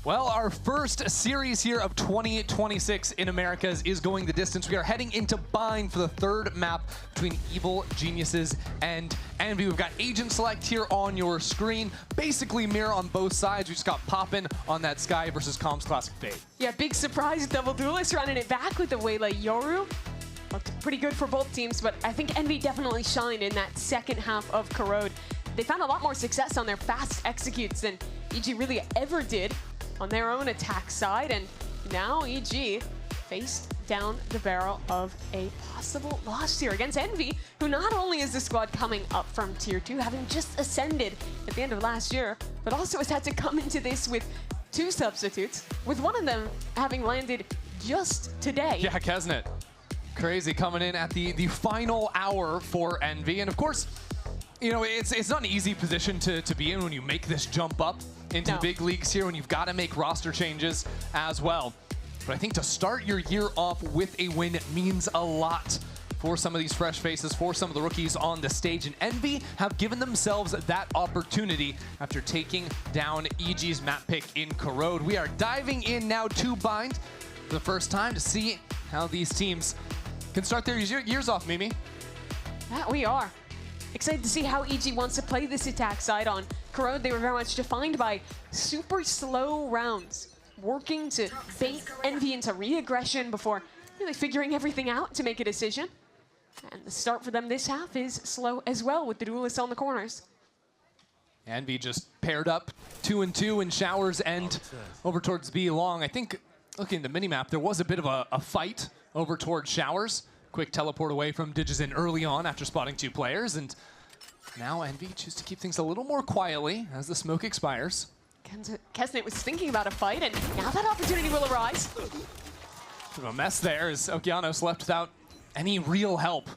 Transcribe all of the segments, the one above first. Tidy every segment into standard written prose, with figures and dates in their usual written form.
Well, our first series here of 2026 in Americas is going the distance. We are heading into Bind for the third map between Evil Geniuses and Envy. We've got agent select here on your screen. Basically mirror on both sides. We just got Poppin on that Sky versus Comms Classic Fade. Yeah, big surprise double duelist running it back with the Waylay Yoru. Looked pretty good for both teams, but I think Envy definitely shined in that second half of Corrode. They found a lot more success on their fast executes than EG really ever did on their own attack side, and now EG faced down the barrel of a possible loss here against Envy, who not only is the squad coming up from Tier 2, having just ascended at the end of last year, but also has had to come into this with 2 substitutes, with one of them having landed just today. Yeah, Kesnet. Crazy coming in at the final hour for Envy, and of course, you know, it's not an easy position to be in when you make this jump up into the big leagues here, when you've got to make roster changes as well. But I think to start your year off with a win means a lot for some of these fresh faces, for some of the rookies on the stage. And Envy have given themselves that opportunity after taking down EG's map pick in Corrode. We are diving in now to Bind for the first time to see how these teams can start their years off, Mimi. That we are. Excited to see how EG wants to play this attack side. On Corrode, they were very much defined by super slow rounds, working to bait Envy into re-aggression before really figuring everything out to make a decision. And the start for them this half is slow as well, with the duelists on the corners. Envy just paired up 2 and 2 in Showers and over towards B long. I think, looking at the minimap, there was a bit of a fight over towards Showers. Quick teleport away from Digizin early on after spotting 2 players, and now Envy choose to keep things a little more quietly as the smoke expires. Kesnet was thinking about a fight, and now that opportunity will arise. Bit of a mess there as Okeanos left without any real help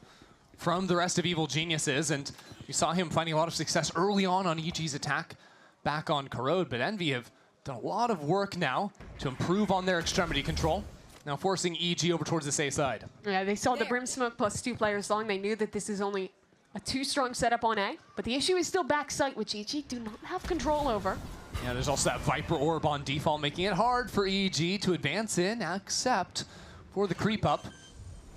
from the rest of Evil Geniuses, and we saw him finding a lot of success early on EG's attack back on Corrode, but Envy have done a lot of work now to improve on their extremity control. Now forcing EG over towards the safe side. Yeah, they saw the Brim Smoke plus 2 players long. They knew that this is only a 2-strong setup on A, but the issue is still backside, which EG do not have control over. Yeah, there's also that Viper Orb on default, making it hard for EG to advance in, except for the creep up.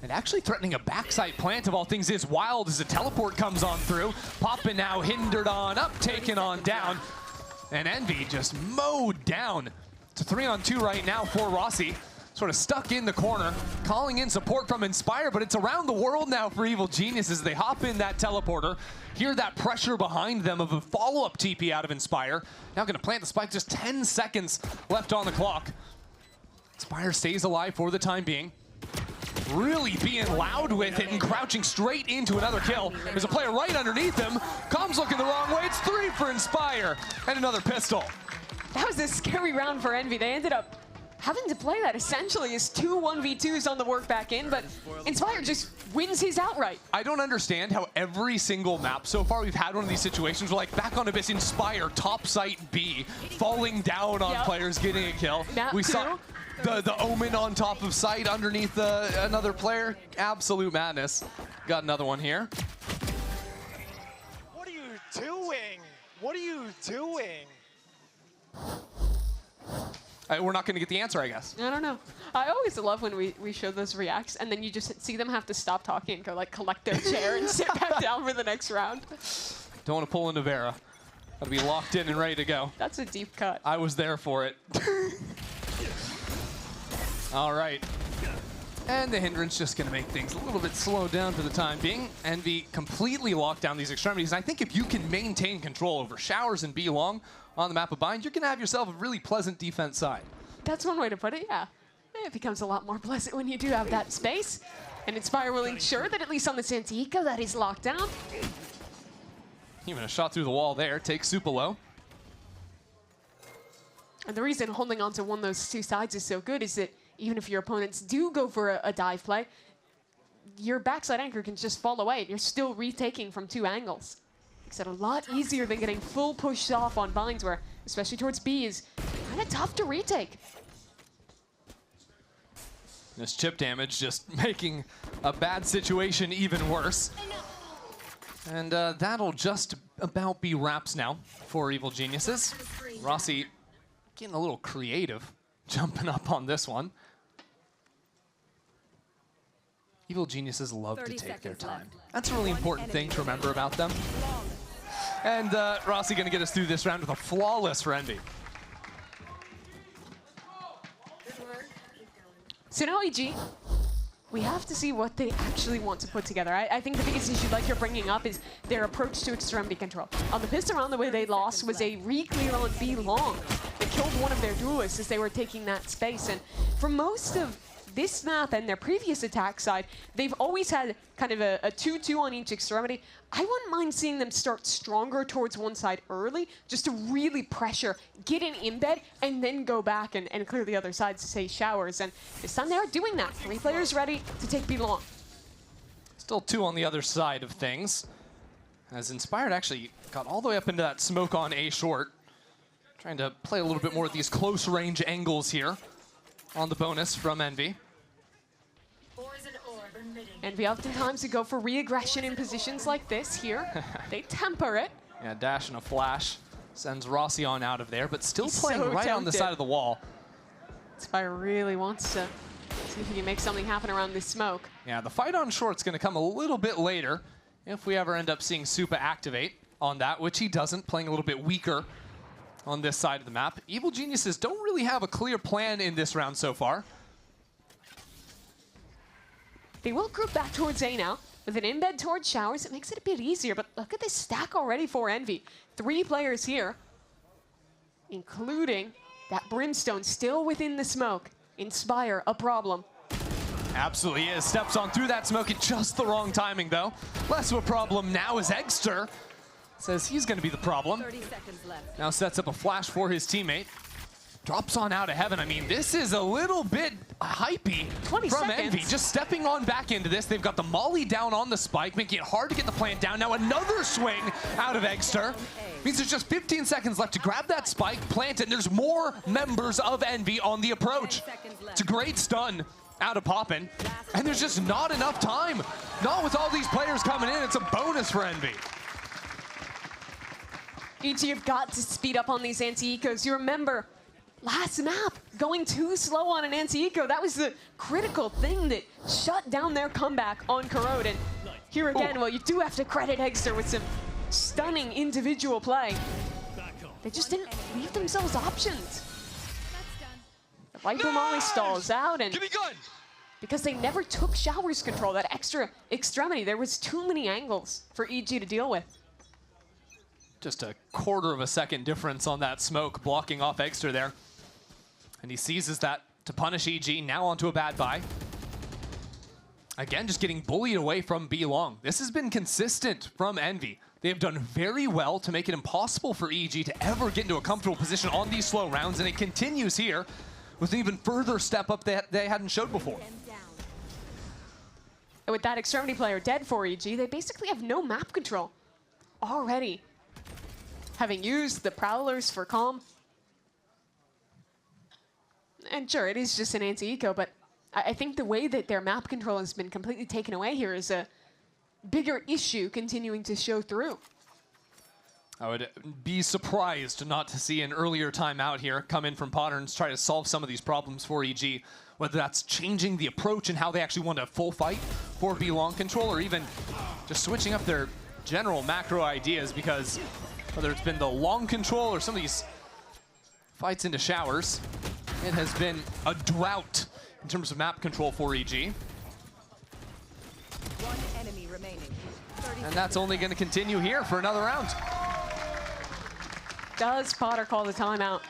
And actually threatening a backside plant of all things is wild as a teleport comes on through. Poppin now hindered on up, taken on down. And Envy just mowed down. It's a 3-on-2 right now for Rossi. Sort of stuck in the corner, calling in support from Inspire, but it's around the world now for Evil Geniuses. They hop in that teleporter, hear that pressure behind them of a follow-up TP out of Inspire. Now gonna plant the spike, just 10 seconds left on the clock. Inspire stays alive for the time being. Really being loud with it and crouching straight into another kill. There's a player right underneath him. Comm's looking the wrong way. It's 3 for Inspire and another pistol. That was a scary round for Envy. They ended up having to play that essentially as 2 1v2s on the work back in, but Inspire just wins his outright. I don't understand how every single map so far we've had one of these situations where, like, back on Abyss, Inspire, top site B, falling down on players getting a kill. We saw the Omen on top of site underneath another player. Absolute madness. Got another one here. What are you doing? What are you doing? We're not going to get the answer, I guess. I don't know. I always love when we show those reacts, and then you just see them have to stop talking and go, like, collect their chair and sit back down for the next round. Don't want to pull into Vera. Got to be locked in and ready to go. That's a deep cut. I was there for it. All right. And the hindrance just going to make things a little bit slowed down for the time being. Envy completely locked down these extremities. And I think if you can maintain control over Showers and B long on the map of Bind, you're going to have yourself a really pleasant defense side. That's one way to put it, yeah. It becomes a lot more pleasant when you do have that space. And Inspire will ensure that at least on the Santiago, that is locked down. Even a shot through the wall there. Takes Supalo. And the reason holding on to one of those 2 sides is so good is that even if your opponents do go for a dive play, your backside anchor can just fall away and you're still retaking from 2 angles. Makes it a lot easier than getting full pushed off on binds where, especially towards B, is kind of tough to retake. This chip damage just making a bad situation even worse. And that'll just about be wraps now for Evil Geniuses. Rossi getting a little creative, jumping up on this one. Evil geniuses love to take their time. That's a really important thing to remember about them. And Rossi going to get us through this round with a flawless for Envy. So now EG, we have to see what they actually want to put together. I think the biggest issue, like you're bringing up, is their approach to extremity control. On the pistol round, the way they lost was a re-clear on B long. They killed one of their duelists as they were taking that space. And for most of this map and their previous attack side, they've always had kind of a 2-2 on each extremity. I wouldn't mind seeing them start stronger towards one side early, just to really pressure, get an embed, and then go back and clear the other side to say showers. And this time they are doing that. 3 players ready to take B long. Still 2 on the other side of things, as Inspired actually got all the way up into that smoke on A short. Trying to play a little bit more of these close range angles here on the bonus from Envy. Envy oftentimes to go for re-aggression in positions like this here. They temper it. Yeah, dash and a flash sends Rossi on out of there, but still He's playing so right on the tempted. side of the wall. Inspire really wants to see if he can make something happen around this smoke. Yeah, the fight on short's going to come a little bit later if we ever end up seeing Supa activate on that, which he doesn't, playing a little bit weaker on this side of the map. Evil Geniuses don't really have a clear plan in this round so far. They will group back towards A now. With an embed towards showers, it makes it a bit easier, but look at this stack already for Envy. 3 players here, including that Brimstone still within the smoke. Inspire, a problem. Absolutely is. Steps on through that smoke at just the wrong timing, though. Less of a problem now as Eggster says he's going to be the problem. 30 seconds left. Now sets up a flash for his teammate. Drops on out of heaven. I mean, this is a little bit hypey 20 from seconds. Envy. Just stepping on back into this. They've got the molly down on the spike, making it hard to get the plant down. Now another swing out of Eggster. Means there's just 15 seconds left to grab that spike, plant it, and there's more members of Envy on the approach. It's a great stun out of Poppin', and there's just not enough time. Not with all these players coming in. It's a bonus for Envy. EG have got to speed up on these anti-ecos. You remember, last map, going too slow on an anti-eco, that was the critical thing that shut down their comeback on Corrode. And here again, well, you do have to credit Eggster with some stunning individual play. They just didn't leave themselves options. The Viper Molly stalls out, and because they never took showers control, that extra extremity, there was too many angles for EG to deal with. Just a quarter of a second difference on that smoke, blocking off Eggster there. And he seizes that to punish EG, now onto a bad buy. Again, just getting bullied away from B long. This has been consistent from Envy. They have done very well to make it impossible for EG to ever get into a comfortable position on these slow rounds, and it continues here with an even further step up that they hadn't showed before. And with that extremity player dead for EG, they basically have no map control already. Having used the Prowlers for calm. And sure, it is just an anti-eco, but I think the way that their map control has been completely taken away here is a bigger issue continuing to show through. I would be surprised not to see an earlier timeout here come in from Potterns, try to solve some of these problems for EG, whether that's changing the approach and how they actually want a full fight for B long control, or even just switching up their general macro ideas, because whether it's been the long control or some of these fights into showers, it has been a drought in terms of map control for EG. One enemy remaining. And that's only going to continue here for another round. Does Potter call the timeout?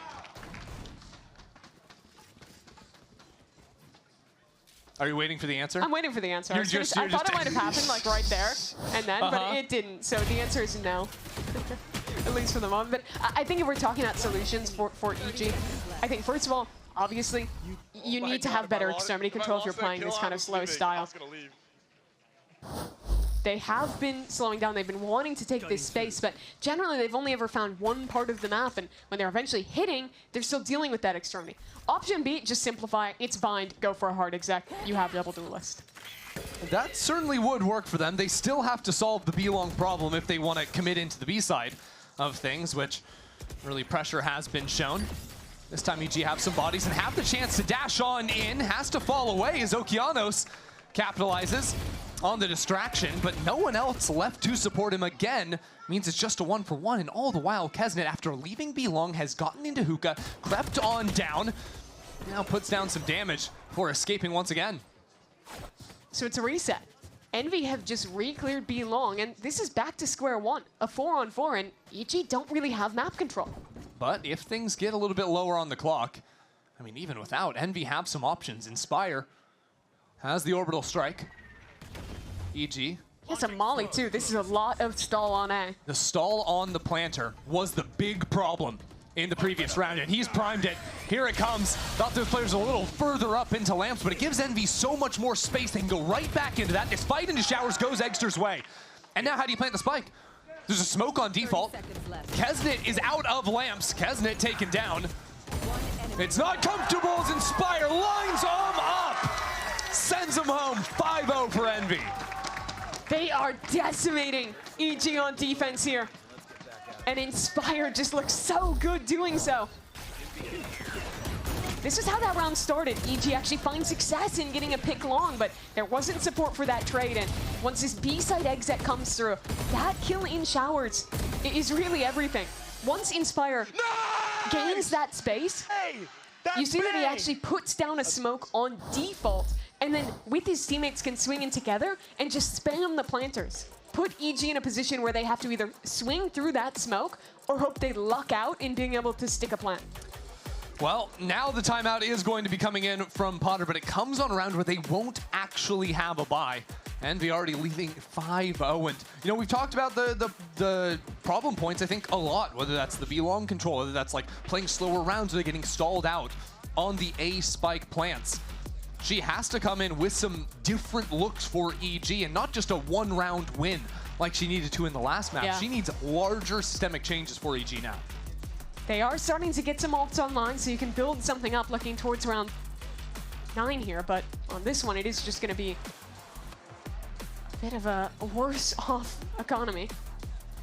Are you waiting for the answer? I'm waiting for the answer. You're I just- thought it might have happened like right there and then, but it didn't. So the answer is no. At least for the moment. But I think if we're talking about solutions for EG, I think first of all, obviously, you need to have better extremity control if you're playing this kind of slow style. They have been slowing down. They've been wanting to take this space, but generally they've only ever found one part of the map, and when they're eventually hitting, they're still dealing with that extremity. Option B, just simplify. It's bind. Go for a hard exec. You have double duelist. That certainly would work for them. They still have to solve the B-long problem if they want to commit into the B side of things, which really pressure has been shown. This time EG have some bodies and have the chance to dash on in. Has to fall away as Okeanos capitalizes on the distraction, but no one else left to support him again. Means it's just a 1-for-1, and all the while Kesnet, after leaving B long, has gotten into hookah, crept on down, now puts down some damage before escaping once again. So it's a reset. Envy have just re-cleared B long, and this is back to square one. A 4-on-4, and EG don't really have map control. But if things get a little bit lower on the clock, I mean, even without, Envy have some options. Inspire has the orbital strike. EG. Yes, a molly too. This is a lot of stall on A. The stall on the planter was the big problem in the previous round, and he's primed it. Here it comes. Thought those players a little further up into lamps, but it gives Envy so much more space. They can go right back into that. Despite into showers goes Eggster's way. And now how do you plant the spike? There's a smoke on default. Kesnet is out of lamps. Kesnet taken down. It's not comfortable as Inspire lines him up. Sends him home. 5-0 for Envy. They are decimating EG on defense here. And Inspire just looks so good doing so. This is how that round started. EG actually finds success in getting a pick long, but there wasn't support for that trade. And once this B-side exit comes through, that kill in showers is really everything. Once Inspire gains that space, you see that he actually puts down a smoke on default, and then with his teammates can swing in together and just spam the planters. Put EG in a position where they have to either swing through that smoke or hope they luck out in being able to stick a plant. Well, now the timeout is going to be coming in from Potter, but it comes on a round where they won't actually have a bye. Envy already leaving 5-0, and you know, we've talked about the problem points, I think, a lot, whether that's the B-long control, whether that's like playing slower rounds or they're getting stalled out on the A spike plants. She has to come in with some different looks for EG and not just a one-round win like she needed to in the last map. Yeah. She needs larger systemic changes for EG now. They are starting to get some ults online, so you can build something up looking towards round 9 here, but on this one, it is just going to be a bit of a worse off economy.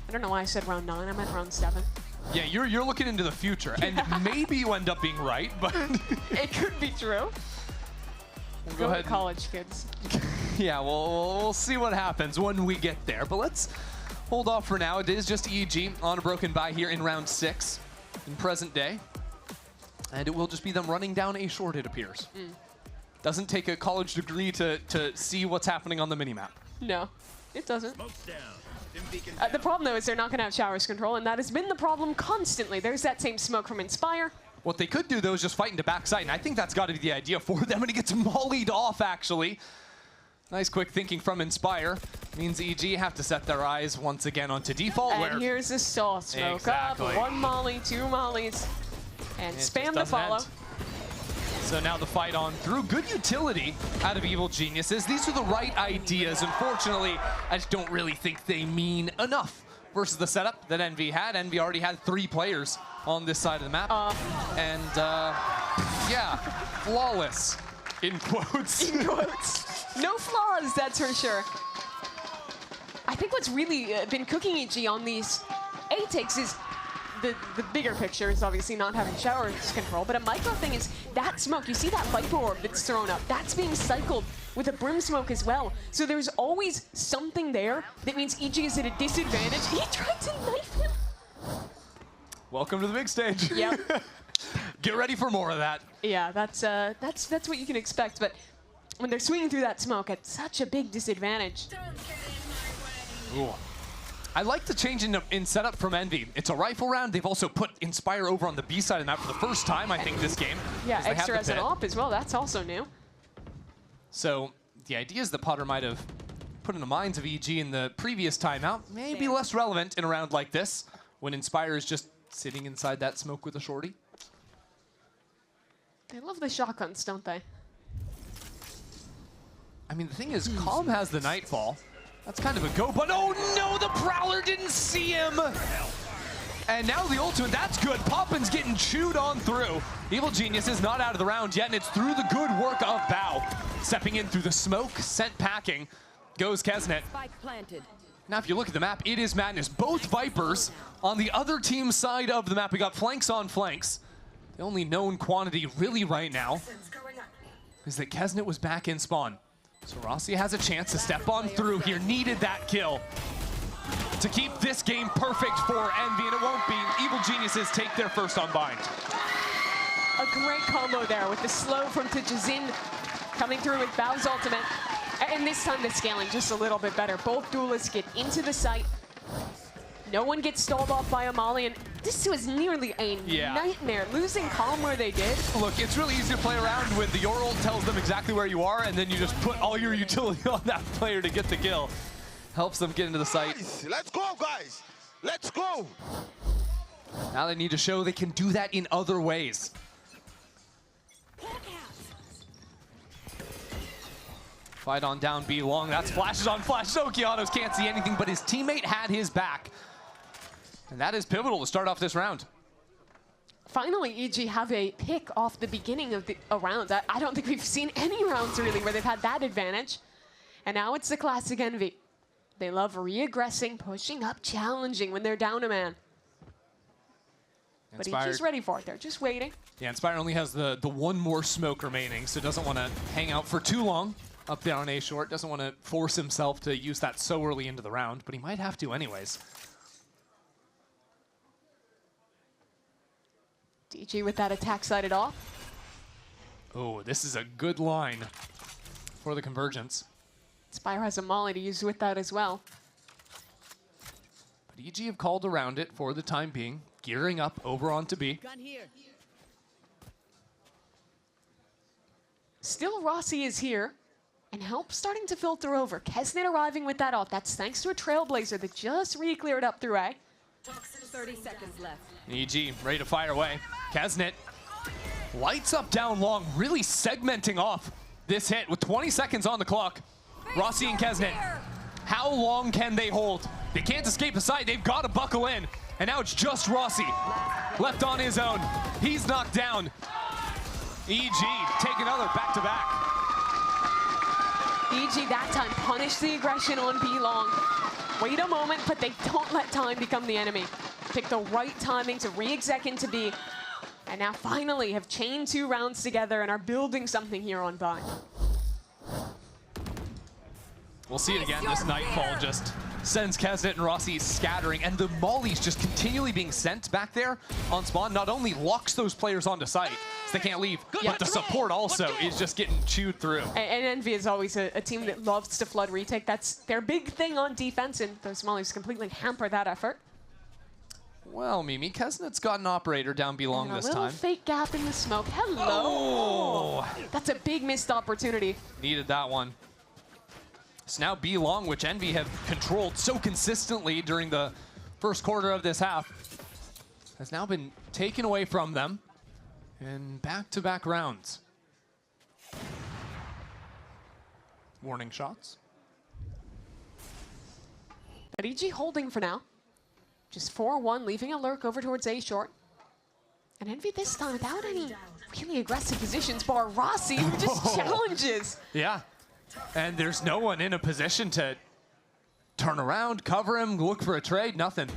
I don't know why I said round 9, I meant round 7. Yeah, you're looking into the future, and maybe you end up being right, but It could be true. go ahead. College kids. Yeah, we'll see what happens when we get there, but let's hold off for now. It is just EG on a broken bye here in round 6 in present day, and it will just be them running down A short, it appears. Doesn't take a college degree to see what's happening on the minimap. No, it doesn't. The problem, though, is they're not going to have showers control, and that has been the problem constantly. There's that same smoke from Inspire. What they could do, though, is just fight into backside, and I think that's got to be the idea for them, and it gets mollied off, actually. Nice quick thinking from Inspire. Means EG have to set their eyes once again onto default. And here's the stall smoke Exactly. up. 1 molly, 2 mollies, and spam the follow. End. So now the fight on through. Good utility out of Evil Geniuses. These are the right ideas. Unfortunately, I just don't really think they mean enough versus the setup that Envy had. Envy already had 3 players on this side of the map. Yeah, flawless, in quotes. In quotes. No flaws, that's for sure. I think what's really been cooking EG on these A takes is the bigger picture is obviously not having showers control, but a micro thing is that smoke. You see that Viper orb that's thrown up? That's being cycled with a brim smoke as well. So there's always something there that means EG is at a disadvantage. He tried to knife him. Welcome to the big stage. Yep. Get ready for more of that. Yeah, that's what you can expect, but when they're swinging through that smoke at such a big disadvantage. Ooh. I like the change in setup from Envy. It's a rifle round. They've also put Inspire over on the B side of the map for the first time, I think, this game. Yeah, extra as an op as well. That's also new. So the ideas that Potter might have put in the minds of EG in the previous timeout may be less relevant in a round like this, when Inspire is just sitting inside that smoke with a shorty. They love the shotguns, don't they? I mean, the thing is, Calm has the Nightfall. That's kind of a go, but oh no, the Prowler didn't see him! And now the ultimate, that's good. Poppin's getting chewed on through. Evil Genius is not out of the round yet, and it's through the good work of Bao. Stepping in through the smoke, sent packing, goes Kesnet. Spike planted. Now, if you look at the map, it is madness. Both Vipers on the other team's side of the map. We got flanks on flanks. The only known quantity really right now is that Kesnet was back in spawn. So Rossi has a chance to step on through here. Needed that kill to keep this game perfect for Envy, and it won't be. Evil Geniuses take their first unbind. A great combo there with the slow from Tijazin coming through with Bao's ultimate. And this time the scaling just a little bit better. Both duelists get into the site. No one gets stalled off by Amali, and this was nearly a nightmare. Losing calm where they did. Look, it's really easy to play around when the your ult tells them exactly where you are, and then you just put all your utility on that player to get the kill. Helps them get into the site. Let's go, guys. Let's go. Now they need to show they can do that in other ways. Fight on down B long. That's flashes on flash. Okeanos can't see anything, but his teammate had his back. And that is pivotal to start off this round. Finally, EG have a pick off the beginning of the round. I don't think we've seen any rounds really where they've had that advantage. And now it's the classic Envy. They love re-aggressing, pushing up, challenging when they're down a man. But EG's ready for it. They're just waiting. Yeah, Inspire only has the one more smoke remaining, so doesn't want to hang out for too long up there on A short. Doesn't want to force himself to use that so early into the round, but he might have to anyways. DG with that attack sided off. Oh, this is a good line for the convergence. Spire has a molly to use with that as well. But EG have called around it for the time being, gearing up over onto B. Gun here. Still Rossi is here, and help starting to filter over. Kesnet arriving with that off. That's thanks to a Trailblazer that just re-cleared up through A. 30 seconds left. EG ready to fire away. Kesnet lights up down long, really segmenting off this hit with 20 seconds on the clock. Rossi and Kesnet, how long can they hold? They can't escape the side. They've got to buckle in. And now it's just Rossi left on his own. He's knocked down. EG take another back-to-back. EG that time punished the aggression on B long. Wait a moment, but they don't let time become the enemy. Pick the right timing to re-exec into B. And now finally have chained 2 rounds together and are building something here on Bind. We'll see it again. This Nightfall just sends Kesnet and Rossi scattering, and the mollies just continually being sent back there on spawn not only locks those players onto site, so they can't leave, but the support also is just getting chewed through. And Envy is always a team that loves to flood retake. That's their big thing on defense, and those mollies completely hamper that effort. Well, Mimi, Kesnet's got an operator down B long this time. A little fake gap in the smoke. Hello. Oh. That's a big missed opportunity. Needed that one. So now B long, which Envy have controlled so consistently during the first quarter of this half, has now been taken away from them in back-to-back rounds. Warning shots. But EG holding for now. Just 4-1, leaving a lurk over towards A short. And Envy this time without any really aggressive positions, bar Rossi, who just challenges. Yeah. And there's no one in a position to turn around, cover him, look for a trade, nothing.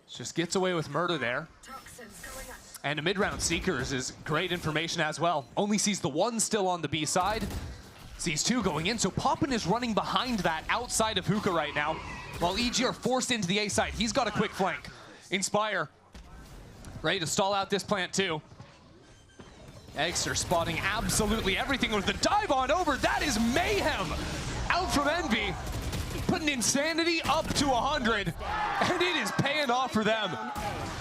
Just gets away with murder there. And a mid-round Seekers is great information as well. Only sees the 1 still on the B side. Sees 2 going in, so Poppin is running behind that outside of Hookah right now, while EG are forced into the A side. He's got a quick flank. Inspire ready to stall out this plant too. Eggster spotting absolutely everything with the dive on over. That is mayhem out from Envy, putting Insanity up to 100, and it is paying off for them.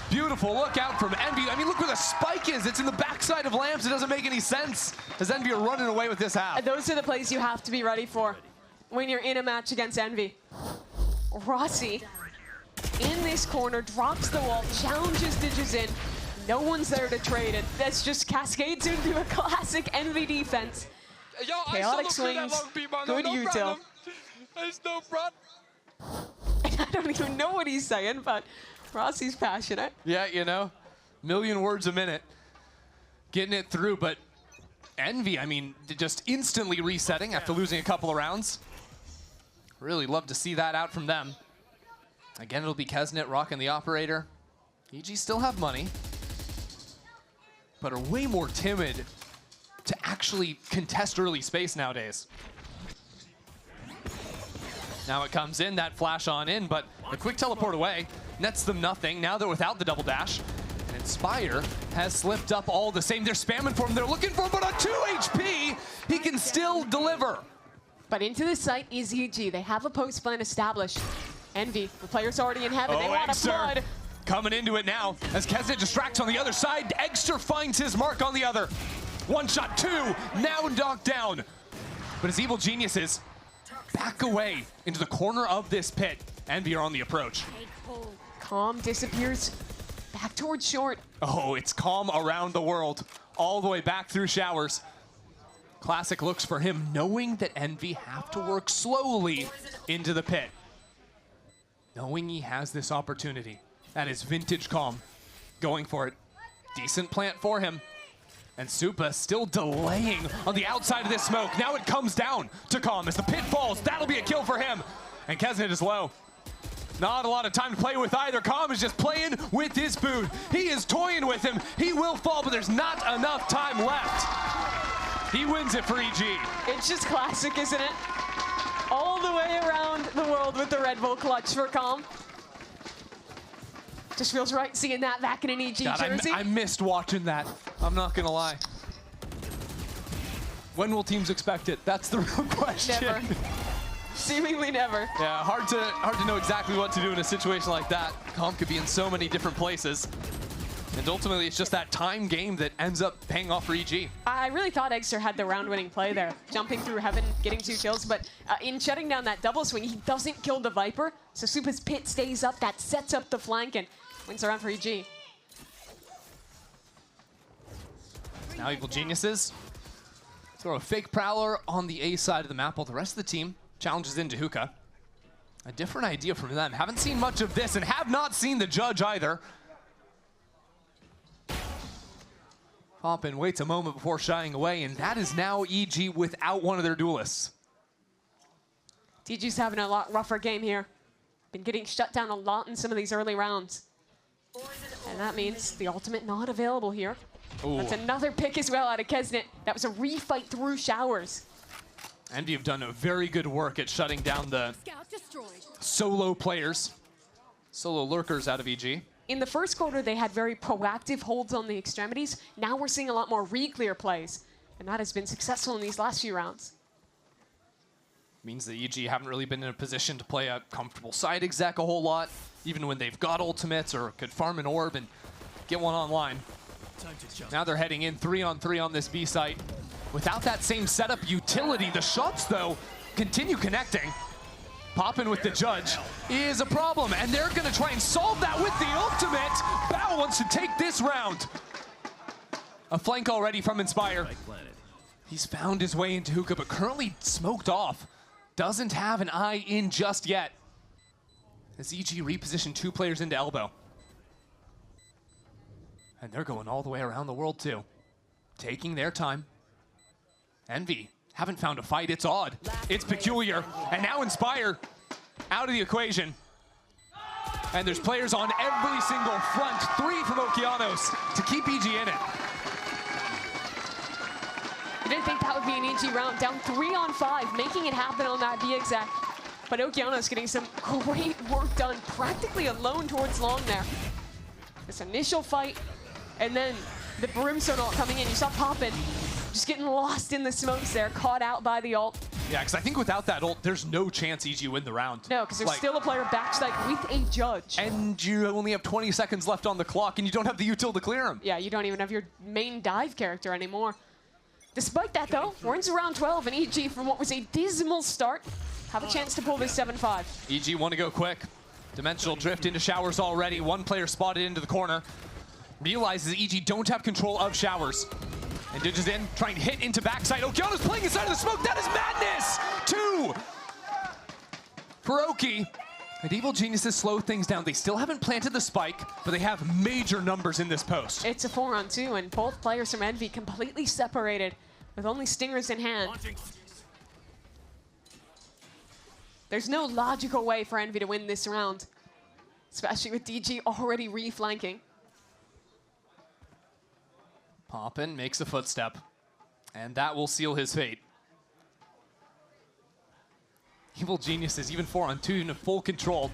Beautiful look out from Envy. I mean, look where the spike is. It's in the backside of Lamps. It doesn't make any sense as Envy are running away with this half. Those are the plays you have to be ready for when you're in a match against Envy. Rossi in this corner, drops the wall, challenges Digis in. No one's there to trade it. That's just cascades into a classic Envy defense. Yo, Chaotic swings, good util. There's no front. I don't even know what he's saying, but Rossi's passionate. Yeah, you know, million words a minute. Getting it through, but Envy, I mean, just instantly resetting after losing a couple of rounds. Really love to see that out from them. Again, it'll be Kesnet rocking the operator. EG still have money. but are way more timid to actually contest early space nowadays. Now it comes in, that flash on in, but a quick teleport away nets them nothing. Now they're without the double dash. And Inspire has slipped up all the same. They're spamming for him, they're looking for him, but on 2 HP, he can still deliver. But into the site is EG. They have a post plan established. Envy, the player's already in heaven. They want a flood. Coming into it now as Kesnet distracts on the other side. Eggster finds his mark on the other. One shot, two, now knocked down. But his evil geniuses back away into the corner of this pit. Envy are on the approach. Calm disappears back towards short. Oh, it's calm around the world, all the way back through showers. Classic looks for him, knowing that Envy have to work slowly into the pit. Knowing he has this opportunity. That is vintage calm, going for it. Decent plant for him. And Supa still delaying on the outside of this smoke. Now it comes down to Calm as the pit falls. That'll be a kill for him. And Kesnet is low. Not a lot of time to play with either. Calm is just playing with his food. He is toying with him. He will fall, but there's not enough time left. He wins it for EG. It's just classic, isn't it? All the way around the world with the Red Bull clutch for Calm. Just feels right seeing that back in an EG jersey. I missed watching that. I'm not gonna lie. When will teams expect it? That's the real question. Never. Seemingly never. Yeah, hard to know exactly what to do in a situation like that. Calm could be in so many different places. And ultimately, it's just that time game that ends up paying off for EG. I really thought Eggster had the round-winning play there, jumping through heaven, getting 2 kills, but in shutting down that double swing, he doesn't kill the Viper, so Supa's pit stays up, that sets up the flank, and wins the round for EG. Now Evil Geniuses throw a fake Prowler on the A side of the map, while the rest of the team challenges into Hookah. A different idea from them. Haven't seen much of this, and have not seen the Judge either. Poppin waits a moment before shying away, and that is now EG without one of their duelists. DG's having a lot rougher game here. Been getting shut down a lot in some of these early rounds. And that means the ultimate not available here. Ooh. That's another pick as well out of Kesnet. That was a refight through showers. Envy have done a very good work at shutting down the solo players, solo lurkers out of EG. In the first quarter, they had very proactive holds on the extremities. Now we're seeing a lot more re-clear plays, and that has been successful in these last few rounds. Means that EG haven't really been in a position to play a comfortable side exec a whole lot, even when they've got ultimates or could farm an orb and get one online. Now they're heading in 3-on-3 on this B site. Without that same setup utility, the shots, though, continue connecting. Poppin with the Judge is a problem, and they're going to try and solve that with the ultimate. Bao wants to take this round. A flank already from Inspire. He's found his way into Hookah, but currently smoked off. Doesn't have an eye in just yet. As EG reposition 2 players into elbow. And they're going all the way around the world, too. Taking their time. Envy haven't found a fight. It's odd. It's peculiar. And now Inspire out of the equation. And there's players on every single front. 3 from Okeanos to keep EG in it. I didn't think that would be an EG round. Down 3-on-5, making it happen on that B exec. But Okeanos getting some great work done, practically alone towards long there. This initial fight, and then the Brimstone ult coming in. You saw Poppin just getting lost in the smokes there, caught out by the ult. Yeah, because I think without that ult, there's no chance EG win the round. No, because there's still a player backside with a Judge. And you only have 20 seconds left on the clock, and you don't have the util to clear him. Yeah, you don't even have your main dive character anymore. Despite that, though, we're into round 12, and EG, from what was a dismal start, have a chance to pull this 7-5. EG want to go quick. Dimensional drift into showers already. 1 player spotted into the corner. Realizes EG don't have control of showers. And ditches in, trying to hit into backside. Okeanos playing inside of the smoke. That is madness! 2 for Oki. And Evil Geniuses slow things down. They still haven't planted the spike, but they have major numbers in this post. It's a 4-on-2, and both players from Envy completely separated with only stingers in hand. There's no logical way for Envy to win this round, especially with DG already re-flanking. Poppin makes a footstep, and that will seal his fate. Evil Geniuses, even 4-on-2 in full control.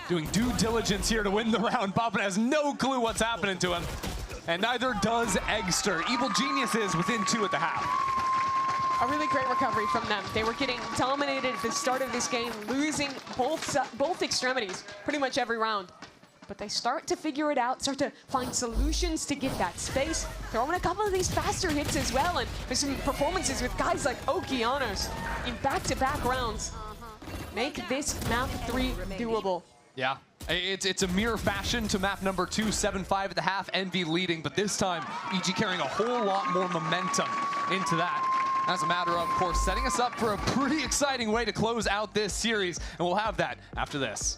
Doing due diligence here to win the round. Poppin has no clue what's happening to him, and neither does Eggster. Evil Geniuses within 2 at the half. A really great recovery from them. They were getting dominated at the start of this game, losing both extremities pretty much every round. But they start to figure it out, start to find solutions to get that space. Throw in a couple of these faster hits as well, and there's some performances with guys like Okeanos in back-to-back rounds. Make this map 3 doable. Yeah, it's a mirror fashion to map number 2, 7-5 at the half, Envy leading, but this time EG carrying a whole lot more momentum into that. As a matter of course, setting us up for a pretty exciting way to close out this series, and we'll have that after this.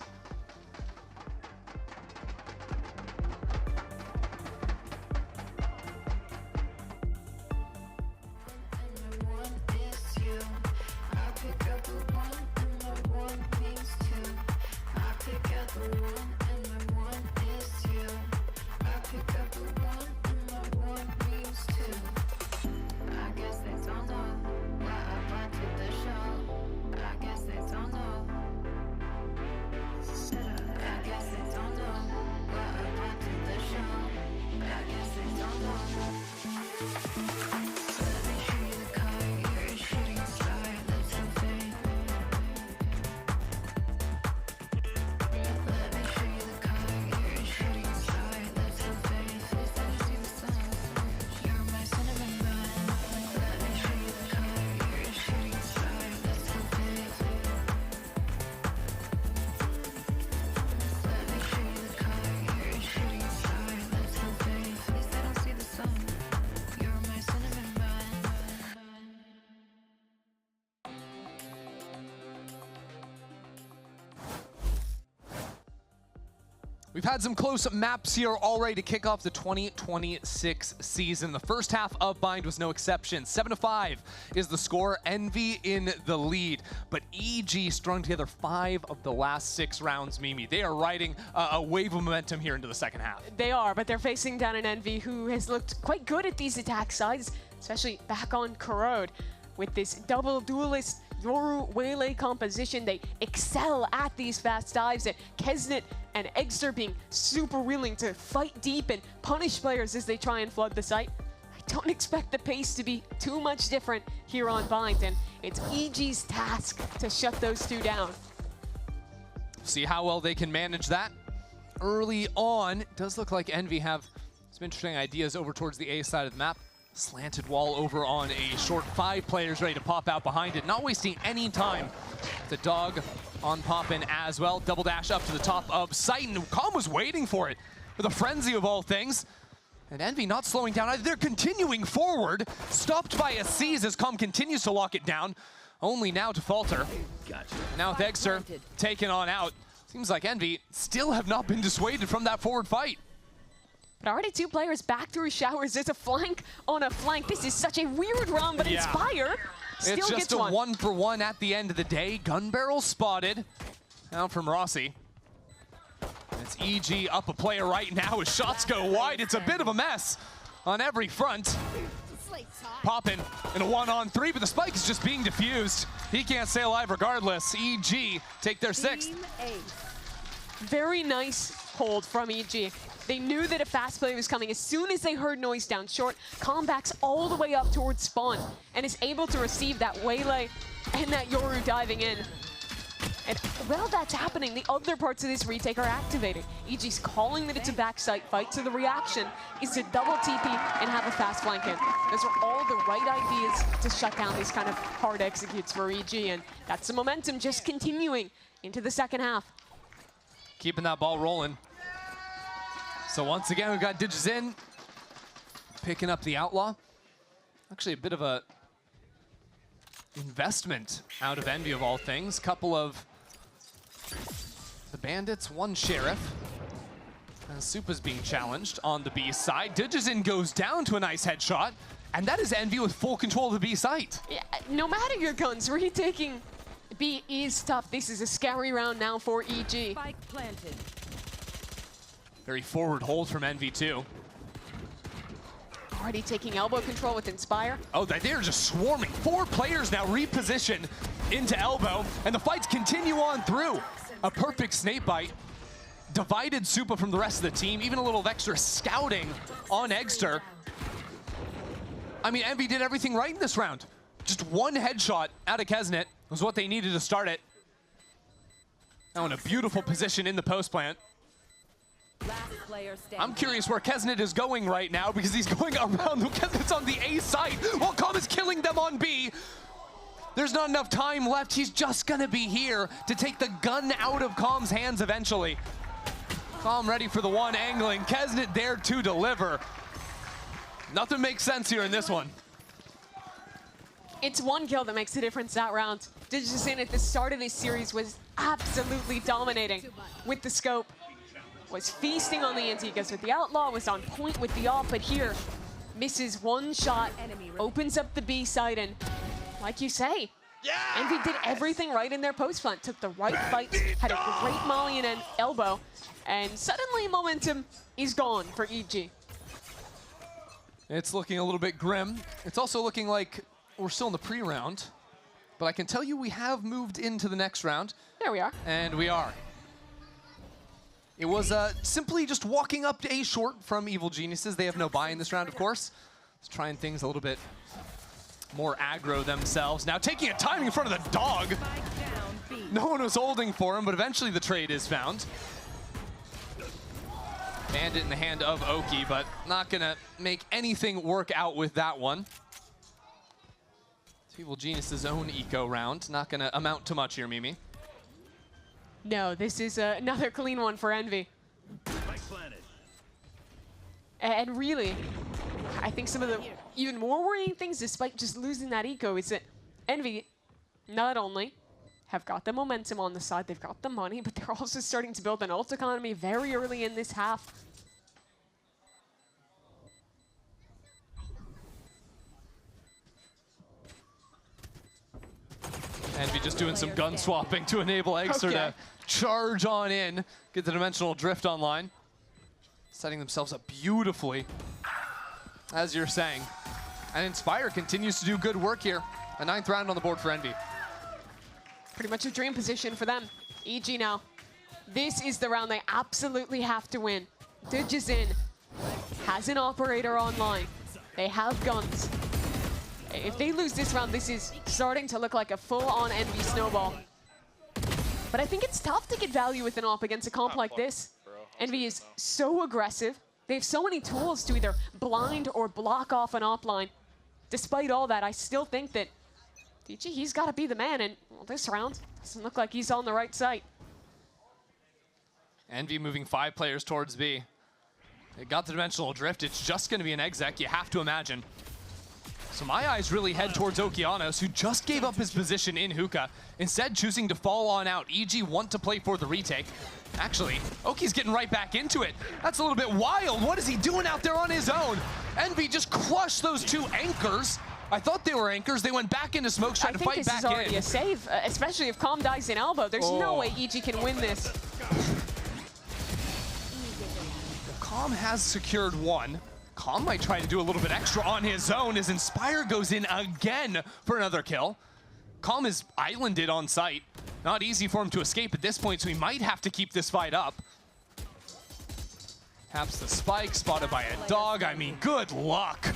We've had some close maps here already to kick off the 2026 season. The first half of Bind was no exception. 7-5 is the score, Envy in the lead. But EG strung together 5 of the last 6 rounds, Mimi. They are riding a wave of momentum here into the second half. They are, but they're facing down an Envy who has looked quite good at these attack sides, especially back on Corrode. With this double duelist Yoru Waylay composition, they excel at these fast dives, and Kesnet and Eggster being super willing to fight deep and punish players as they try and flood the site. I don't expect the pace to be too much different here on Bind, and it's EG's task to shut those 2 down. See how well they can manage that. Early on, it does look like Envy have some interesting ideas over towards the A side of the map. Slanted wall over on a short, 5 players ready to pop out behind it. Not wasting any time. The dog on Poppin as well. Double dash up to the top of site, and Calm was waiting for it with a frenzy of all things. And Envy not slowing down either. They're continuing forward. Stopped by a seize as Calm continues to lock it down. Only now to falter. Gotcha. Now with Eggster taken on out. Seems like Envy still have not been dissuaded from that forward fight. But already 2 players back through showers. There's a flank on a flank. This is such a weird round, but Inspire still it's gets just a one. 1-for-1 at the end of the day. Gun barrel spotted. Now from Rossi. It's EG up a player right now as shots go wide. It's a bit of a mess on every front. Poppin in a 1-on-3, but the spike is just being diffused. He can't stay alive regardless. EG take their 6th. Very nice hold from EG. They knew that a fast play was coming. As soon as they heard noise down short, Calm backs all the way up towards spawn and is able to receive that Waylay and that Yoru diving in. And while that's happening, the other parts of this retake are activating. EG's calling that it's a backside fight, so the reaction is to double TP and have a fast flank in. Those are all the right ideas to shut down these kind of hard executes for EG, and that's the momentum just continuing into the second half. Keeping that ball rolling. So once again, we've got Digis in, picking up the Outlaw. Actually a bit of a investment out of Envy of all things. Couple of the Bandits, 1 Sheriff. And Supa's being challenged on the B side. Digizin goes down to a nice headshot, and that is Envy with full control of the B site. Yeah, no matter your guns, retaking B is tough. This is a scary round now for EG. Spike planted. Very forward hold from Envy too. already taking elbow control with Inspire. Oh, they're just swarming. 4 players now reposition into elbow, and the fights continue on through. A perfect snake bite. Divided Supa from the rest of the team. Even a little extra scouting on Eggster. I mean, Envy did everything right in this round. Just one headshot out of Kesnet was what they needed to start it. Now in a beautiful position in the post plant. I'm curious where Kesnet is going right now because he's going around. Kesnet's on the A site while Calm is killing them on B. There's not enough time left. He's just gonna be here to take the gun out of Calm's hands eventually. Calm ready for the one angling. Kesnet there to deliver. Nothing makes sense here in this one. It's one kill that makes the difference that round. Digisin at the start of this series was absolutely dominating with the scope. Was feasting on the Antigas with the Outlaw, was on point with the AWP, but here misses one shot, opens up the B side, and like you say, Envy did everything right in their post plant, took the right fight, had a great molly and an elbow, and suddenly momentum is gone for EG. It's looking a little bit grim. It's also looking like we're still in the pre-round, but I can tell you we have moved into the next round. There we are. And we are. It was simply just walking up to A short from Evil Geniuses. They have no buy in this round, of course. Just trying things a little bit more aggro themselves. Now taking a timing in front of the dog. No one was holding for him, but eventually the trade is found. Bandit in the hand of Oki, but not gonna make anything work out with that one. It's Evil Genius' own eco round. Not gonna amount to much here, Mimi. No, this is another clean one for Envy. And really, I think some of the even more worrying things, despite just losing that eco, is that Envy not only have got the momentum on the side, they've got the money, but they're also starting to build an ult economy very early in this half. Envy just doing some gun swapping to enable Eggster to charge on in, get the dimensional drift online. Setting themselves up beautifully, as you're saying. And Inspire continues to do good work here. A 9th round on the board for Envy. Pretty much a dream position for them. EG now. This is the round they absolutely have to win. Digizin has an operator online. They have guns. If they lose this round, this is starting to look like a full-on Envy snowball. But I think it's tough to get value with an AWP against a comp like this. Envy is so aggressive. They have so many tools to either blind or block off an AWP line. Despite all that, I still think that DG, he's got to be the man, and well, this round doesn't look like he's on the right site. Envy moving 5 players towards B. They got the dimensional drift. It's just going to be an exec, you have to imagine. So my eyes really head towards Okeanos, who just gave up his position in hookah, instead choosing to fall on out. EG want to play for the retake. Actually, Oki's getting right back into it. That's a little bit wild. What is he doing out there on his own? Envy just crushed those 2 anchors. I thought they were anchors. They went back into smoke, trying to fight back in. I think this is already a save, especially if Calm dies in elbow. There's no way EG can win this. Calm has secured 1. Calm might try to do a little bit extra on his own as Inspire goes in again for another kill. Calm is islanded on site. Not easy for him to escape at this point, so he might have to keep this fight up. Taps the spike, spotted by a dog. I mean, good luck.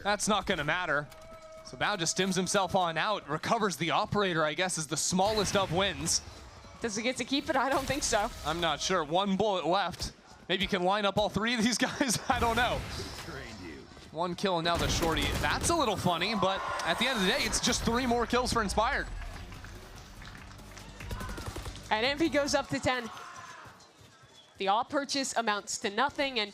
That's not gonna matter. So Bao just stims himself on out, recovers the operator, I guess, is the smallest of wins. Does he get to keep it? I don't think so. I'm not sure. 1 bullet left. Maybe you can line up all 3 of these guys. I don't know. 1 kill and now the shorty. That's a little funny, but at the end of the day, it's just 3 more kills for Inspired. And Envy goes up to 10. The AWP purchase amounts to nothing, and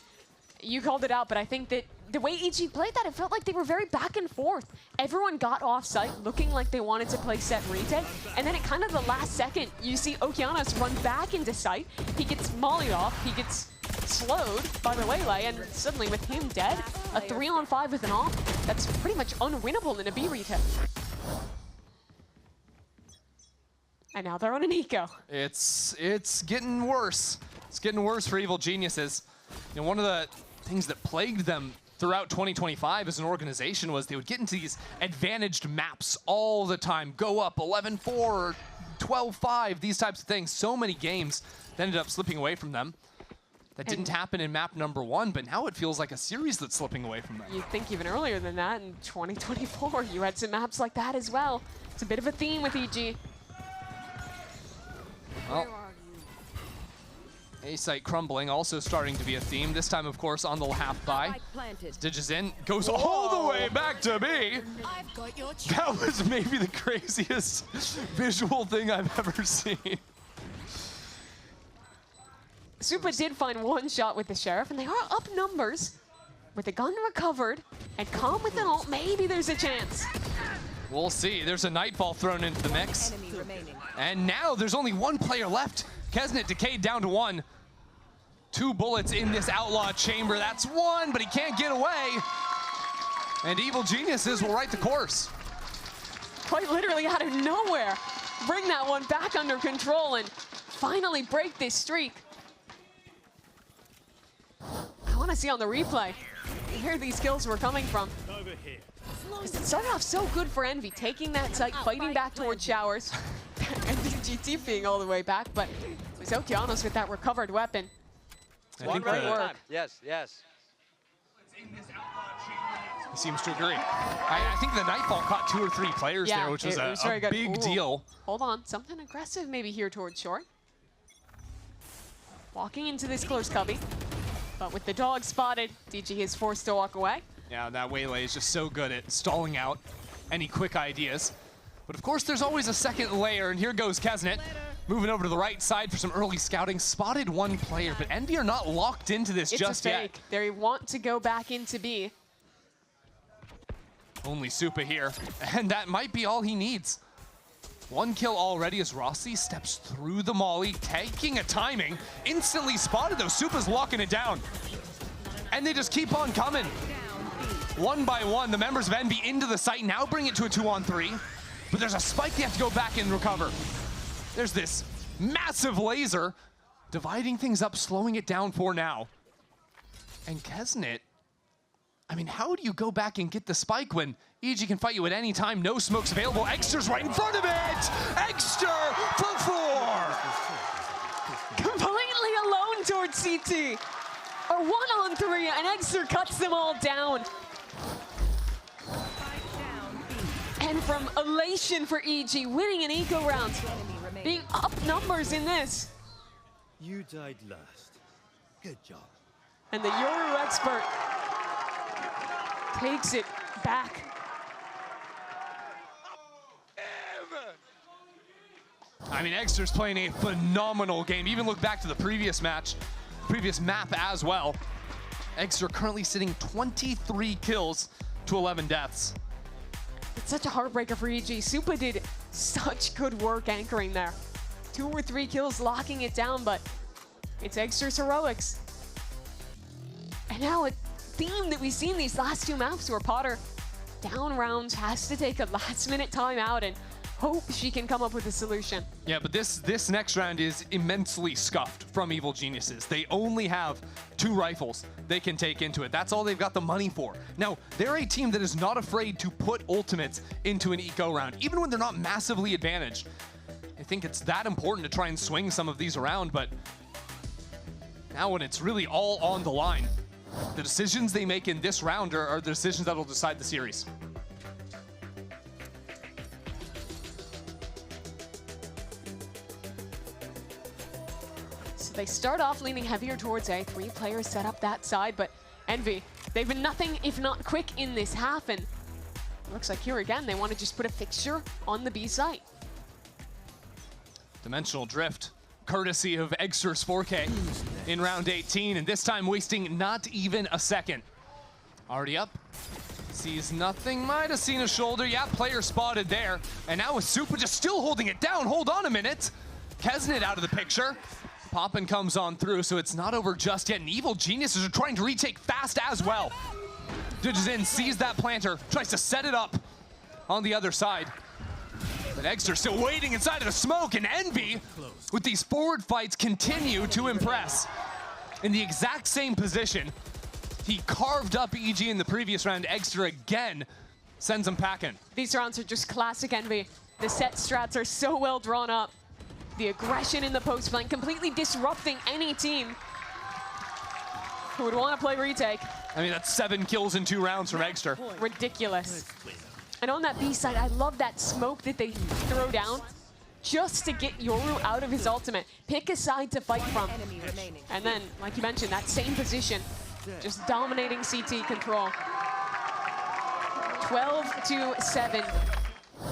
you called it out, but I think that the way EG played that, it felt like they were very back and forth. Everyone got off site looking like they wanted to play set retake, and then at kind of the last second, you see Okeanos run back into site. He gets mollied off, he gets slowed by the waylay, and suddenly with him dead, a 3-on-5 with an AWP, that's pretty much unwinnable in a B retake. And now they're on an eco. It's getting worse. It's getting worse for Evil Geniuses. You know, one of the things that plagued them throughout 2025 as an organization was they would get into these advantaged maps all the time, go up 11-4, 12-5, these types of things. So many games that ended up slipping away from them. That didn't happen in map number 1, but now it feels like a series that's slipping away from them. You'd think even earlier than that, in 2024, you had some maps like that as well. It's a bit of a theme with EG. Well, A-site crumbling also starting to be a theme. This time, of course, on the half buy. Stitches in, goes all the way back to B. That was maybe the craziest visual thing I've ever seen. Supa did find one shot with the Sheriff, and they are up numbers. With the gun recovered, and Calm with an ult, maybe there's a chance. We'll see. There's a Nightfall thrown into the mix. And now there's only one player left. Kesnet decayed down to 1. 2 bullets in this Outlaw chamber. That's 1, but he can't get away. And Evil Geniuses will right the course. Quite literally out of nowhere. Bring that one back under control and finally break this streak. I want to see on the replay where these kills were coming from. It started off so good for Envy, taking that site, fighting back towards Showers, and GT being all the way back, but it was Okeanos with that recovered weapon. I think great work. Yes, yes. He seems to agree. I think the Nightfall caught 2 or 3 players there, which was a big deal. Hold on, something aggressive maybe here towards short. Walking into this close cubby. But with the dog spotted, DG is forced to walk away. Yeah, that Waylay is just so good at stalling out any quick ideas. But of course, there's always a second layer, and here goes Kesnet. Moving over to the right side for some early scouting. Spotted 1 player, but Envy are not locked into this just yet. It's a fake. They want to go back into B. Only Supa here, and that might be all he needs. 1 kill already as Rossi steps through the molly, taking a timing. Instantly spotted though, Supa's locking it down. And they just keep on coming. 1 by 1, the members of Envy into the site, now bring it to a 2-on-3. But there's a spike they have to go back and recover. There's this massive laser, dividing things up, slowing it down for now. And Kesnet, I mean, how do you go back and get the spike when EG can fight you at any time, no smokes available? Exter's right in front of it! Exter for 4! Completely alone towards CT. A 1-on-3, and Exter cuts them all down. And from elation for EG, winning an eco round, being up numbers in this. You died last. Good job. And the Yoru expert takes it back. I mean, Exter's playing a phenomenal game. Even look back to the previous match, previous map as well. Exter currently sitting 23 kills to 11 deaths. It's such a heartbreaker for EG. Supa did such good work anchoring there. 2 or 3 kills locking it down, but it's Exter's heroics. And now a theme that we've seen these last 2 maps where Potter down rounds has to take a last-minute timeout and hope she can come up with a solution. Yeah, but this next round is immensely scuffed from Evil Geniuses. They only have 2 rifles they can take into it. That's all they've got the money for. Now, they're a team that is not afraid to put ultimates into an eco round, even when they're not massively advantaged. I think it's that important to try and swing some of these around, but now when it's really all on the line, the decisions they make in this round are the decisions that will decide the series. So they start off leaning heavier towards A. 3 players set up that side, but Envy, they've been nothing if not quick in this half, and looks like here again they want to just put a fixture on the B site. Dimensional Drift, courtesy of Exter's 4K in round 18, and this time wasting not even a second. Already up, sees nothing, might have seen a shoulder, yeah, player spotted there. And now with Supa just still holding it down, hold on a minute. Kesnet out of the picture. Poppin comes on through, so it's not over just yet, and Evil Geniuses are trying to retake fast as well. Ditches in, sees that planter, tries to set it up on the other side. But Exter still waiting inside of the smoke, and Envy, with these forward fights, continue to impress. In the exact same position, He carved up EG in the previous round. Eggster again sends him packing. These rounds are just classic Envy. The set strats are so well drawn up. The aggression in the post flank, completely disrupting any team who would want to play retake. I mean, that's 7 kills in 2 rounds from Eggster. Ridiculous. And on that B side, I love that smoke that they throw down just to get Yoru out of his ultimate. Pick a side to fight from. And then, like you mentioned, that same position, just dominating CT control. 12-7.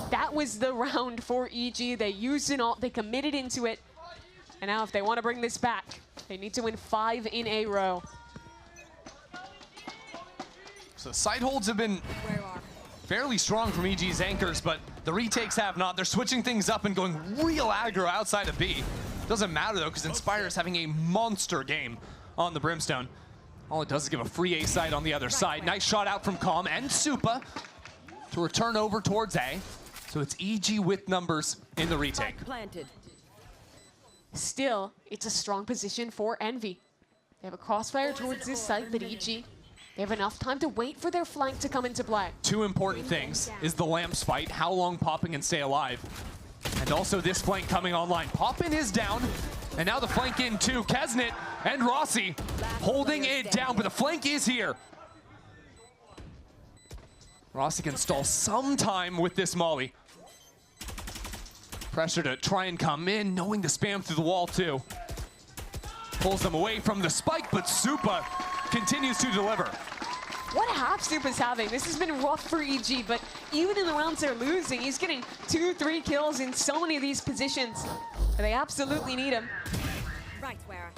That was the round for EG. They used it all, they committed into it. And now if they want to bring this back, they need to win 5 in a row. So side holds have been fairly strong from EG's anchors, but the retakes have not. They're switching things up and going real aggro outside of B. Doesn't matter though, because Inspire is having a monster game on the Brimstone. All it does is give a free A side on the other side. Nice shot out from Calm and Supa to return over towards A. So it's EG with numbers in the retake. Still, it's a strong position for Envy. They have a crossfire towards this site, but EG, they have enough time to wait for their flank to come into play. 2 important things is the Lamps fight, how long Poppin can stay alive. And also this flank coming online. Poppin is down, and now the flank in too. Kesnit and Rossi holding it down, but the flank is here. Rossi can stall some time with this molly. Pressure to try and come in, knowing the spam through the wall too. Pulls them away from the spike, but Supa continues to deliver. What a half Supa's having. This has been rough for EG, but even in the rounds they're losing, he's getting 2-3 kills in so many of these positions. They absolutely need him. Right where.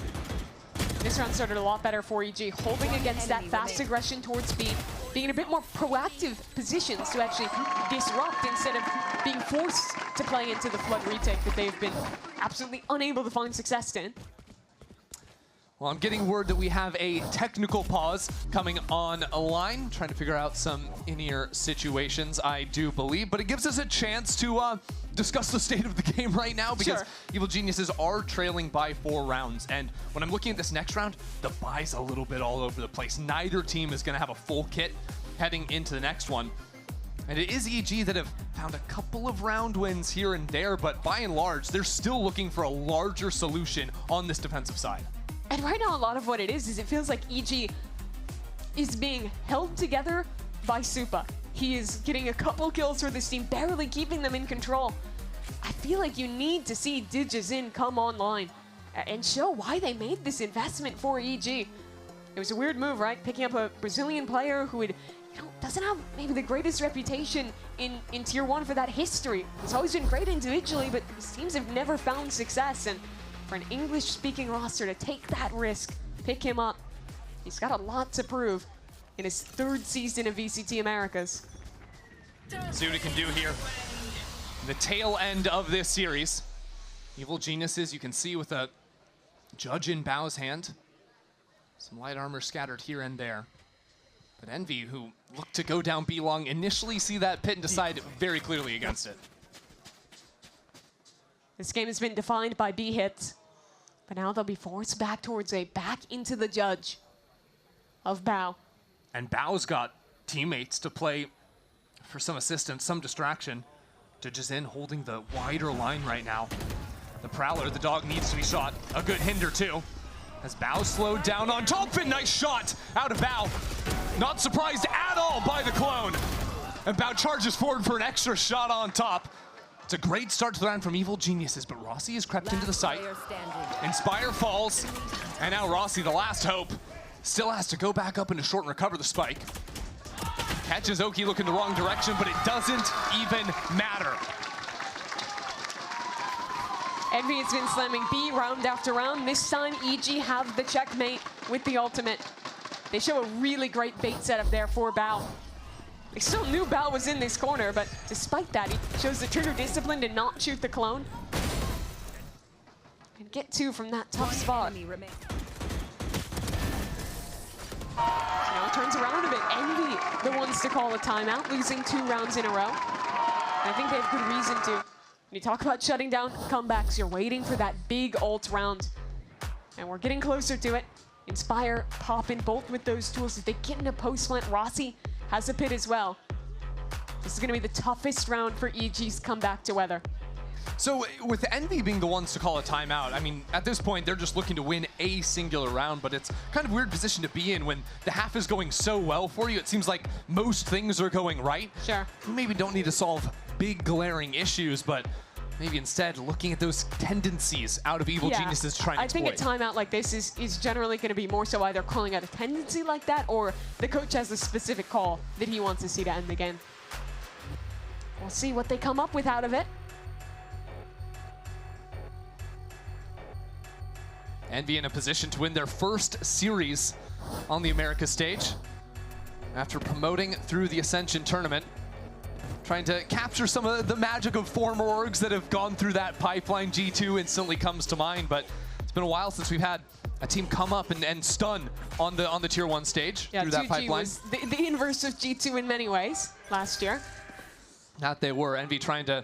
This round started a lot better for EG, holding against that fast aggression towards B, being in a bit more proactive positions to actually disrupt instead of being forced to play into the flood retake that they've been absolutely unable to find success in. Well, I'm getting word that we have a technical pause coming on a line, trying to figure out some in-ear situations, I do believe, but it gives us a chance to discuss the state of the game right now, because Evil Geniuses are trailing by 4 rounds. And when I'm looking at this next round, the buy's a little bit all over the place. Neither team is going to have a full kit heading into the next one. And it is EG that have found a couple of round wins here and there, but by and large, they're still looking for a larger solution on this defensive side. And right now, a lot of what it is it feels like EG is being held together by Supa. He is getting a couple kills for this team, barely keeping them in control. I feel like you need to see Digizin come online and show why they made this investment for EG. It was a weird move, right? Picking up a Brazilian player who would, doesn't have maybe the greatest reputation in Tier 1 for that history. He's always been great individually, but his teams have never found success. And for an English-speaking roster to take that risk, pick him up, he's got a lot to prove in his 3rd season of VCT Americas. See what he can do here. The tail end of this series. Evil Geniuses, you can see with a judge in Bao's hand. Some light armor scattered here and there. But Envy, who looked to go down B long, initially see that pit and decide very clearly against it. This game has been defined by B hits, but now they'll be forced back towards A, back into the judge of Bao. And Bao's got teammates to play for some assistance, some distraction. Digizin holding the wider line right now. The Prowler, the dog, needs to be shot. A good hinder too. As Bao slowed down on top, and nice shot out of Bao. Not surprised at all by the clone. And Bao charges forward for an extra shot on top. It's a great start to the round from Evil Geniuses, but Rossi has crept into the site. Inspire falls, and now Rossi, the last hope, still has to go back up into short and recover the spike. Catches Oki looking the wrong direction, but it doesn't even matter. Envy has been slamming B round after round. This time, EG have the checkmate with the ultimate. They show a really great bait setup there for Bao. They still knew Bao was in this corner, but despite that, he shows the trigger discipline to not shoot the clone. And get 2 from that tough spot. So now it turns around a bit. Envy, the ones to call a timeout, losing 2 rounds in a row. And I think they have good reason to. When you talk about shutting down comebacks, you're waiting for that big ult round. And we're getting closer to it. Inspire, poppin', both with those tools. If they get into post-plant, Rossi has a pit as well. This is going to be the toughest round for EG's comeback to weather. So with Envy being the ones to call a timeout, I mean, at this point, they're just looking to win a singular round, but it's kind of a weird position to be in when the half is going so well for you. It seems like most things are going right. Sure. You maybe don't need to solve big glaring issues, but maybe instead looking at those tendencies out of Evil Geniuses trying to exploit. I think a timeout like this is generally going to be more so either calling out a tendency like that, or the coach has a specific call that he wants to see to end the game. We'll see what they come up with out of it. Envy in a position to win their first series on the Americas stage after promoting through the Ascension tournament. Trying to capture some of the magic of former orgs that have gone through that pipeline. G2 instantly comes to mind, but it's been a while since we've had a team come up and stun on the Tier 1 stage through that 2G pipeline. was the inverse of G2 in many ways last year. That they were. Envy trying to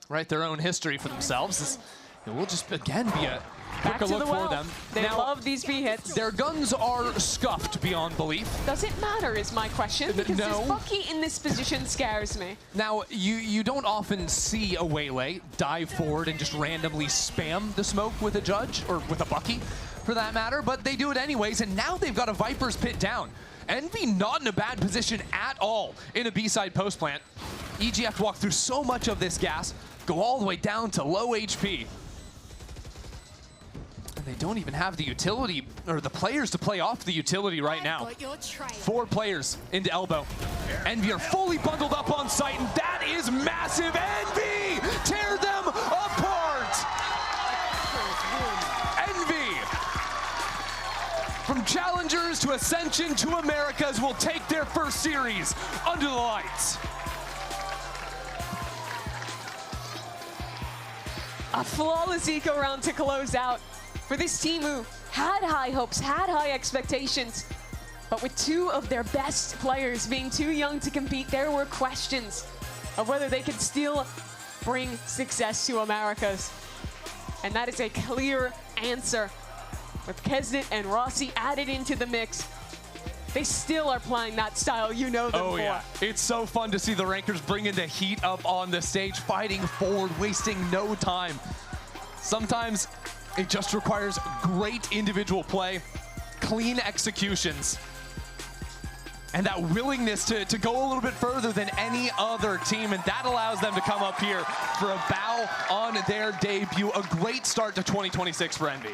write their own history for themselves. It will just, again, be a quicker look for them. They now, love these B hits. Their guns are scuffed beyond belief. Does it matter is my question, because No. this Bucky in this position scares me. Now, you don't often see a Waylay dive forward and just randomly spam the smoke with a Judge, or with a Bucky, for that matter, but they do it anyways, and now they've got a Viper's Pit down. Envy not in a bad position at all in a B-side post plant. EG have to walk through so much of this gas, go all the way down to low HP. And they don't even have the utility, or the players to play off the utility right now. 4 players into elbow. Envy are fully bundled up on site, and that is massive. Envy tear them apart. Envy, from Challengers to Ascension to Americas, will take their first series under the lights. A flawless eco round to close out for this team who had high hopes, had high expectations, but with 2 of their best players being too young to compete, there were questions of whether they could still bring success to Americas. And that is a clear answer. With Kesnet and Rossi added into the mix, they still are playing that style you know them for. Yeah, it's so fun to see the rankers bringing the heat up on the stage, fighting forward, wasting no time. Sometimes it just requires great individual play, clean executions, and that willingness to go a little bit further than any other team, and that allows them to come up here for a bow on their debut. A great start to 2026 for Envy.